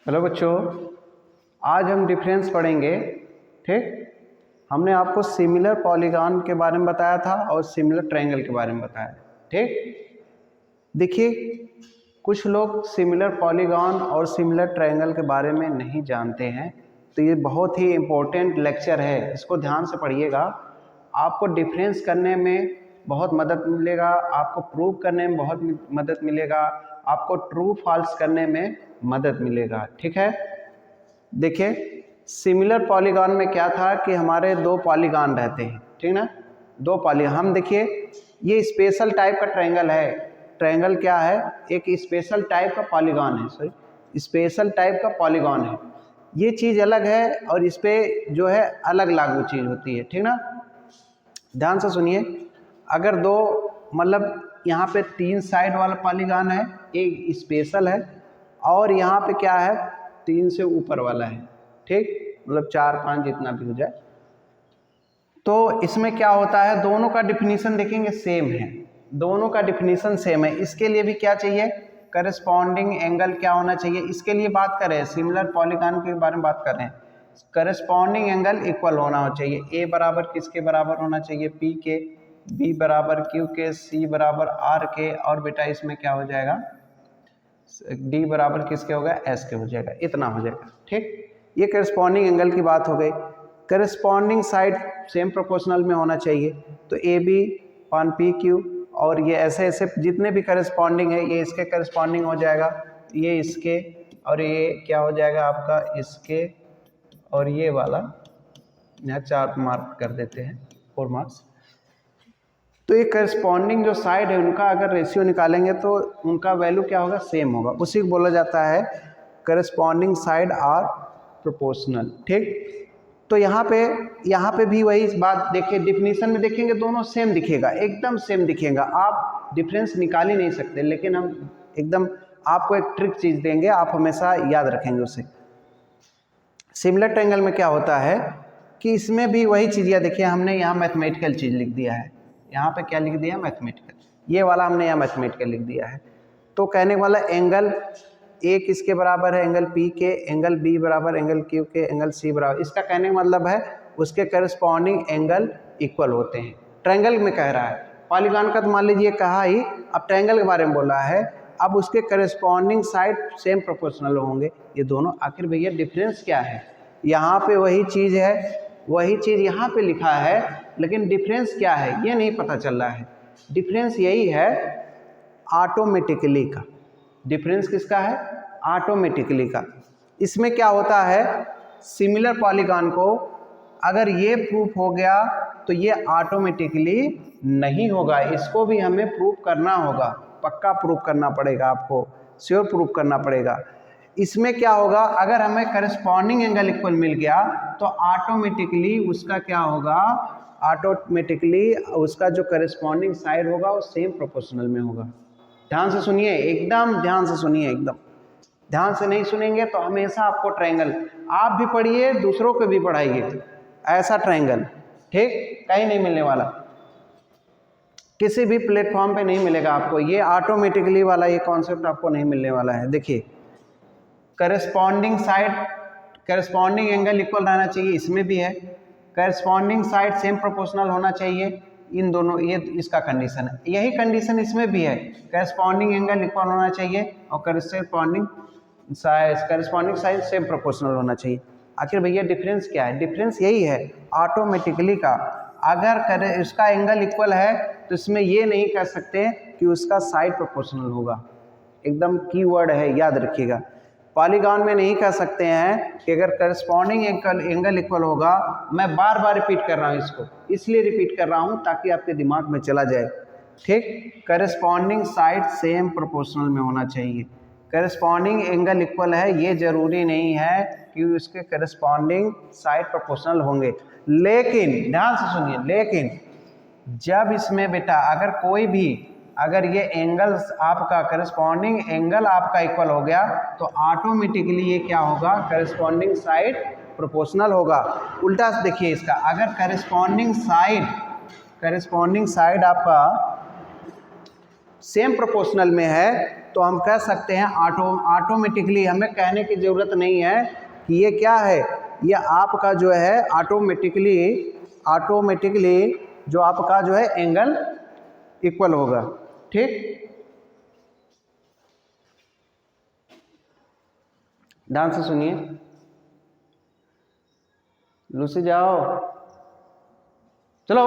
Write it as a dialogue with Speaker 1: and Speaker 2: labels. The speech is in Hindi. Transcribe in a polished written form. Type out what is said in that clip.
Speaker 1: हेलो बच्चों, आज हम डिफरेंस पढ़ेंगे। ठीक, हमने आपको सिमिलर पॉलीगॉन के बारे में बताया था और सिमिलर ट्रायंगल के बारे में बताया। ठीक, देखिए कुछ लोग सिमिलर पॉलीगॉन और सिमिलर ट्रायंगल के बारे में नहीं जानते हैं, तो ये बहुत ही इम्पोर्टेंट लेक्चर है, इसको ध्यान से पढ़िएगा। आपको डिफरेंस करने में बहुत मदद मिलेगा, आपको प्रूव करने में बहुत मदद मिलेगा, आपको ट्रू फॉल्स करने में मदद मिलेगा। ठीक है, देखिए सिमिलर पॉलीगॉन में क्या था कि हमारे दो पॉलीगॉन रहते हैं, ठीक ना, दो पॉलीगॉन। हम देखिए ये स्पेशल टाइप का ट्रायंगल है। ट्रायंगल क्या है? एक स्पेशल टाइप का पॉलीगॉन है, सॉरी स्पेशल टाइप का पॉलीगॉन है। ये चीज़ अलग है और इस पर जो है अलग लागू चीज़ होती है। ठीक ना, ध्यान से सुनिए। अगर दो मतलब यहाँ पे 3 साइड वाला पॉलीगॉन है, एक स्पेशल है, और यहाँ पे क्या है 3 से ऊपर वाला है। ठीक, मतलब 4 5 जितना भी हो जाए, तो इसमें क्या होता है, दोनों का डिफिनीशन देखेंगे सेम है, दोनों का डिफिनीशन सेम है। इसके लिए भी क्या चाहिए, करस्पॉन्डिंग एंगल क्या होना चाहिए। इसके लिए बात करें, सिमिलर पॉलीगॉन के बारे में बात कर रहे हैं, करस्पॉन्डिंग एंगल इक्वल होना चाहिए। ए बराबर किसके बराबर होना चाहिए? पी के, बी बराबर क्यू के, सी बराबर आर के, और बेटा इसमें क्या हो जाएगा, डी बराबर किसके होगा? एस के हो जाएगा, इतना हो जाएगा। ठीक, ये करस्पॉन्डिंग एंगल की बात हो गई। करस्पॉन्डिंग साइड सेम प्रोपोर्शनल में होना चाहिए, तो ए बी पान पी क्यू, और ये ऐसे ऐसे जितने भी करस्पॉन्डिंग है ये इसके करस्पॉन्डिंग हो जाएगा, ये इसके, और ये क्या हो जाएगा आपका इसके, और ये वाला यहाँ 4 मार्क कर देते हैं, 4 मार्क्स। तो ये करस्पॉन्डिंग जो साइड है उनका अगर रेशियो निकालेंगे तो उनका वैल्यू क्या होगा? सेम होगा। उसी को बोला जाता है करस्पॉन्डिंग साइड आर प्रोपोर्शनल। ठीक, तो यहाँ पे भी वही बात देखिए, डिफिनीशन में देखेंगे दोनों सेम दिखेगा, एकदम सेम दिखेगा, आप डिफरेंस निकाल ही नहीं सकते। लेकिन हम एकदम आपको एक ट्रिक चीज़ देंगे, आप हमेशा याद रखेंगे उसे। सिमिलर ट्रायंगल में क्या होता है कि इसमें भी वही चीज़, देखिए हमने यहाँ मैथमेटिकल चीज़ लिख दिया है, यहाँ पे क्या लिख दिया? मैथमेटिकल। ये वाला हमने यहाँ मैथमेटिकल लिख दिया है। तो कहने वाला एंगल ए किसके बराबर है? एंगल पी के, एंगल बी बराबर एंगल क्यू के, एंगल सी बराबर, इसका कहने का मतलब है उसके करस्पॉन्डिंग एंगल इक्वल होते हैं। ट्रायंगल में कह रहा है, पॉलीगॉन का तो मान लीजिए कहा ही, अब ट्रायंगल के बारे में बोला है, अब उसके करस्पॉन्डिंग साइड सेम प्रोपोर्शनल होंगे ये दोनों। आखिर भैया डिफरेंस क्या है? यहाँ पे वही चीज़ है, वही चीज़ यहाँ पे लिखा है, लेकिन डिफरेंस क्या है ये नहीं पता चल रहा है। डिफरेंस यही है ऑटोमेटिकली का। डिफरेंस किसका है? ऑटोमेटिकली का। इसमें क्या होता है, सिमिलर पॉलीगॉन को अगर ये प्रूफ हो गया तो ये ऑटोमेटिकली नहीं होगा, इसको भी हमें प्रूफ करना होगा, पक्का प्रूफ करना पड़ेगा, आपको श्योर प्रूफ करना पड़ेगा। इसमें क्या होगा, अगर हमें करस्पॉन्डिंग एंगल इक्वल मिल गया तो ऑटोमेटिकली उसका क्या होगा, ऑटोमेटिकली उसका जो करस्पॉन्डिंग साइड होगा वो सेम प्रोपोर्शनल में होगा। ध्यान से सुनिए, एकदम ध्यान से सुनिए, एकदम ध्यान से नहीं सुनेंगे तो हमेशा आपको ट्रायंगल, आप भी पढ़िए दूसरों को भी पढ़ाइए, ऐसा ट्रायंगल ठीक कहीं नहीं मिलने वाला, किसी भी प्लेटफॉर्म पे नहीं मिलेगा आपको। ये ऑटोमेटिकली वाला ये कॉन्सेप्ट आपको नहीं मिलने वाला है। देखिए corresponding side, corresponding angle equal रहना चाहिए, इसमें भी है। करस्पॉन्डिंग साइड सेम प्रोपोर्शनल होना चाहिए, इन दोनों, ये इसका कंडीशन है। यही कंडीशन इसमें भी है, करस्पॉन्डिंग एंगल इक्वल होना चाहिए और करस्पॉन्डिंग साइड सेम प्रोपोर्शनल होना चाहिए। आखिर भैया डिफरेंस क्या है? डिफरेंस यही है ऑटोमेटिकली का। अगर इसका एंगल इक्वल है तो इसमें ये नहीं कह सकते कि उसका साइड प्रोपोर्शनल होगा, एकदम कीवर्ड है, याद रखिएगा। पॉलीगॉन में नहीं कह सकते हैं कि अगर करस्पॉन्डिंग एंगल इक्वल होगा, मैं बार बार रिपीट कर रहा हूँ इसको, इसलिए रिपीट कर रहा हूँ ताकि आपके दिमाग में चला जाए। ठीक, करस्पॉन्डिंग साइड सेम प्रोपोर्शनल में होना चाहिए। करस्पॉन्डिंग एंगल इक्वल है ये जरूरी नहीं है कि उसके करस्पॉन्डिंग साइड प्रोपोर्शनल होंगे, लेकिन ध्यान से सुनिए, लेकिन जब इसमें बेटा अगर कोई भी, अगर ये एंगल्स आपका करस्पॉन्डिंग एंगल आपका इक्वल हो गया तो ऑटोमेटिकली ये क्या होगा, करस्पॉन्डिंग साइड प्रोपोर्शनल होगा। उल्टा देखिए इसका, अगर करस्पॉन्डिंग साइड आपका सेम प्रोपोर्शनल में है तो हम कह सकते हैं ऑटोमेटिकली, हमें कहने की ज़रूरत नहीं है कि ये क्या है, ये आपका जो है ऑटोमेटिकली जो आपका जो है एंगल इक्वल होगा। ठीक, ध्यान से सुनिए। लूसी जाओ, चलो।